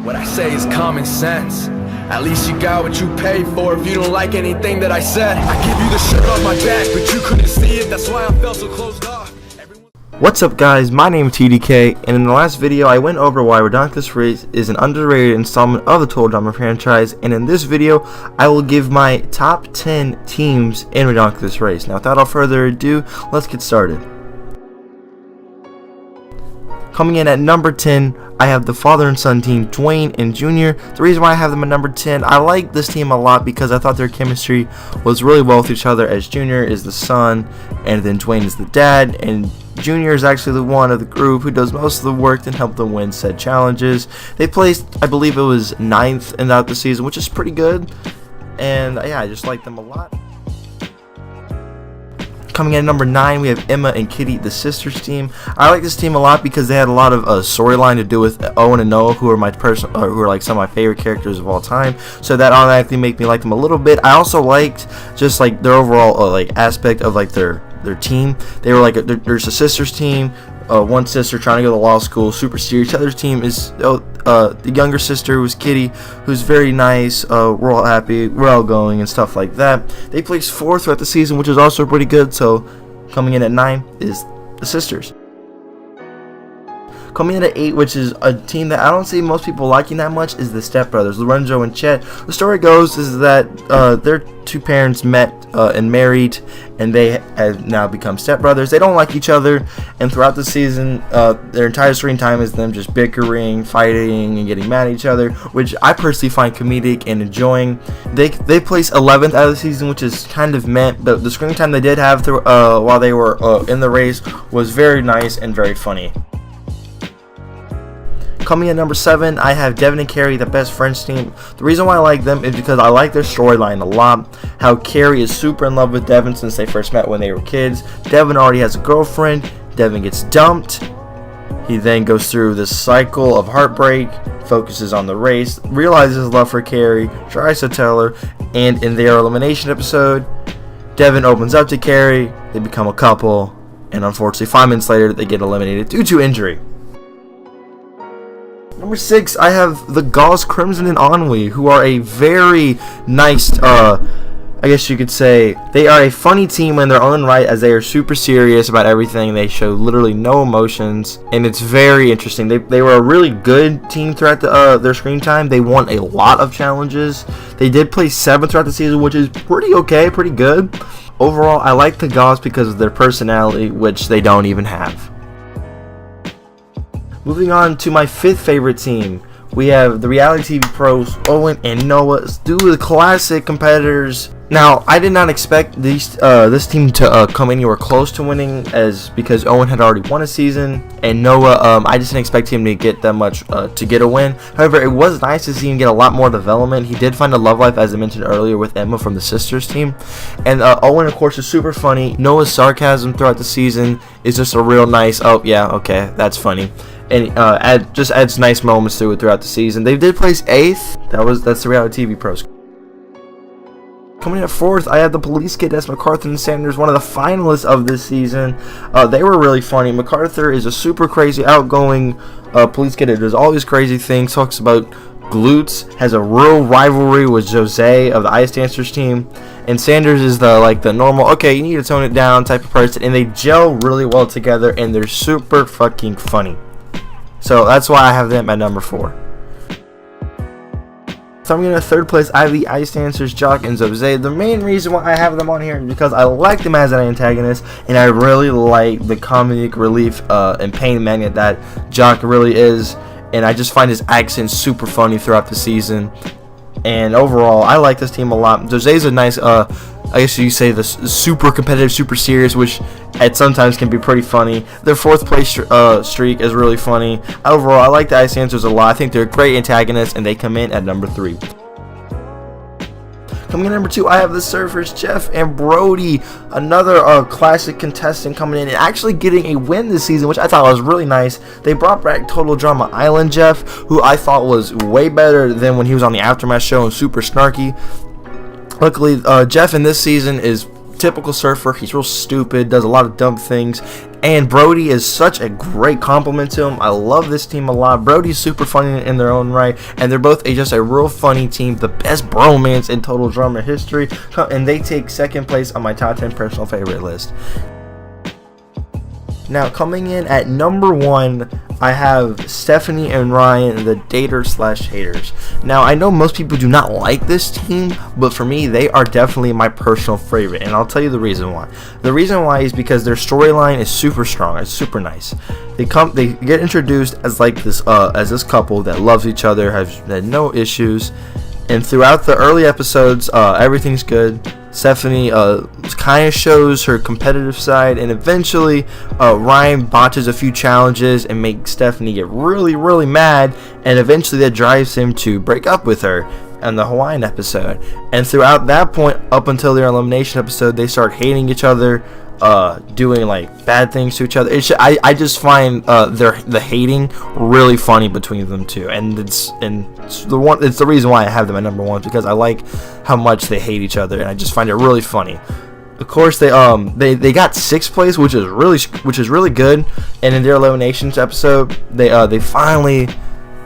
What I say is common sense. At least you got what you paid for. If you don't like anything that I said, I give you the shirt off my back, but you couldn't see it. That's why I felt so closed off. What's up, guys? My name is TDK, and in the last video I went over why Ridonculous Race is an underrated installment of the Total Drama franchise, and in this video I will give my top 10 teams in Ridonculous Race. Now without further ado, let's get started. Coming in at number 10, I have the father and son team, Dwayne and Jr. The reason why I have them at number 10, I like this team a lot because I thought their chemistry was really well with each other, as Jr. is the son and then Dwayne is the dad, and Jr. is actually the one of the group who does most of the work to help them win said challenges. They placed, I believe it was 9th in the season, which is pretty good, and yeah, I just like them a lot. Coming in at number 9, we have Emma and Kitty, the sisters team. I like this team a lot because they had a lot of storyline to do with Owen and Noah, who are who are like some of my favorite characters of all time. So that automatically made me like them a little bit. I also liked just like their overall like aspect of like their team. They were like there's a sisters team. One sister trying to go to law school, super serious. The other team is the younger sister, who's Kitty, who's very nice, we're all happy, we're all going and stuff like that. They placed 4th throughout the season, which is also pretty good. So coming in at 9 is the sisters. Coming in at 8, which is a team that I don't see most people liking that much, is the Stepbrothers, Lorenzo and Chet. The story goes is that their two parents met and married, and they have now become stepbrothers. They don't like each other, and throughout the season, their entire screen time is them just bickering, fighting, and getting mad at each other, which I personally find comedic and enjoying. They placed 11th out of the season, which is kind of meant, but the screen time they did have while they were in the race was very nice and very funny. Coming in at number 7, I have Devin and Carrie, the best friends team. The reason why I like them is because I like their storyline a lot. How Carrie is super in love with Devin since they first met when they were kids. Devin already has a girlfriend. Devin gets dumped. He then goes through this cycle of heartbreak, focuses on the race, realizes his love for Carrie, tries to tell her, and in their elimination episode, Devin opens up to Carrie, they become a couple, and unfortunately 5 minutes later they get eliminated due to injury. Number 6, I have the Gauze Crimson and Ennui, who are a very nice, I guess you could say, they are a funny team in their own right, as they are super serious about everything. They show literally no emotions, and it's very interesting. They were a really good team throughout their screen time. They won a lot of challenges. They did place 7th throughout the season, which is pretty okay, pretty good. Overall, I like the Gauze because of their personality, which they don't even have. Moving on to my 5th favorite team, we have the reality TV pros Owen and Noah, two of the classic competitors. Now, I did not expect this team to come anywhere close to winning, because Owen had already won a season, and Noah, I just didn't expect him to get that much to get a win. However, it was nice to see him get a lot more development. He did find a love life, as I mentioned earlier, with Emma from the sisters team, and Owen, of course, is super funny. Noah's sarcasm throughout the season is just a real nice, oh yeah, okay, that's funny. And just adds nice moments to it throughout the season. They did place 8th. That's the reality TV pros. Coming in at 4th, I have the police cadets, MacArthur and Sanders, one of the finalists of this season. They were really funny. MacArthur is a super crazy, outgoing police cadet. Does all these crazy things. Talks about glutes. Has a real rivalry with Jose of the Ice Dancers team. And Sanders is the normal, okay, you need to tone it down type of person. And they gel really well together, and they're super fucking funny. So that's why I have them at number 4. So I'm going to 3rd place, I have the Ice Dancers, Jock and Jose. The main reason why I have them on here is because I like them as an antagonist, and I really like the comedic relief and pain magnet that Jock really is, and I just find his accent super funny throughout the season. And overall, I like this team a lot. Jose's a nice, I guess you say, the super competitive, super serious, which at sometimes can be pretty funny. Their 4th place streak is really funny. Overall, I like the Ice Dancers a lot. I think they're great antagonists, and they come in at number 3. Coming in at number 2, I have the Surfers, Geoff and Brody, another classic contestant coming in and actually getting a win this season, which I thought was really nice. They brought back Total Drama Island Geoff, who I thought was way better than when he was on the Aftermath show and super snarky. Luckily, Geoff in this season is typical surfer. He's real stupid, does a lot of dumb things, and Brody is such a great compliment to him. I love this team a lot. Brody's super funny in their own right, and they're both just a real funny team, the best bromance in Total Drama history, and they take second place on my top 10 personal favorite list. Now, coming in at number 1, I have Stephanie and Ryan, the dater/haters. Now, I know most people do not like this team, but for me, they are definitely my personal favorite, and I'll tell you the reason why. The reason why is because their storyline is super strong. It's super nice. They get introduced as like this couple that loves each other, has had no issues, and throughout the early episodes, everything's good. Stephanie kind of shows her competitive side, and eventually Ryan botches a few challenges and makes Stephanie get really, really mad, and eventually that drives him to break up with her in the Hawaiian episode. And throughout that point, up until their elimination episode, they start hating each other, doing like bad things to each other. I just find the hating really funny between them two, and it's the reason why I have them at number 1, because I like how much they hate each other, and I just find it really funny. Of course, they got 6th place, which is really good, and in their eliminations episode, they finally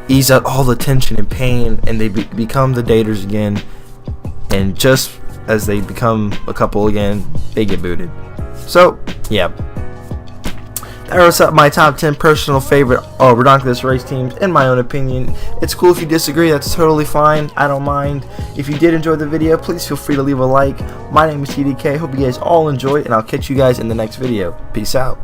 ease out all the tension and pain, and they become the daters again, and just as they become a couple again, they get booted. So, yeah. That was my top 10 personal favorite Ridonculous Race teams, in my own opinion. It's cool if you disagree, that's totally fine. I don't mind. If you did enjoy the video, please feel free to leave a like. My name is TDK. Hope you guys all enjoyed, and I'll catch you guys in the next video. Peace out.